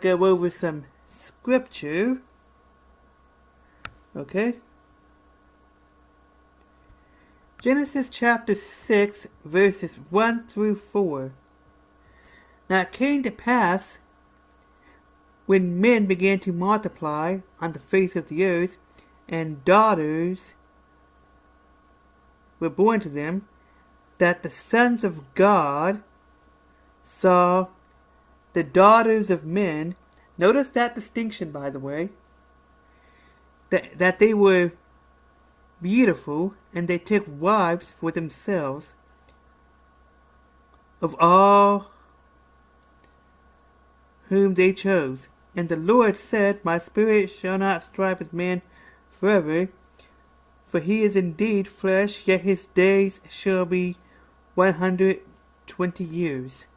go over some scripture. Okay. Genesis chapter 6, verses 1 through 4. Now it came to pass, when men began to multiply on the face of the earth, and daughters were born to them, that the sons of God saw the daughters of men. Notice that distinction, by the way. That they were beautiful, and they took wives for themselves of all whom they chose. And the Lord said, My spirit shall not strive with man forever, for he is indeed flesh, yet his days shall be 120 years.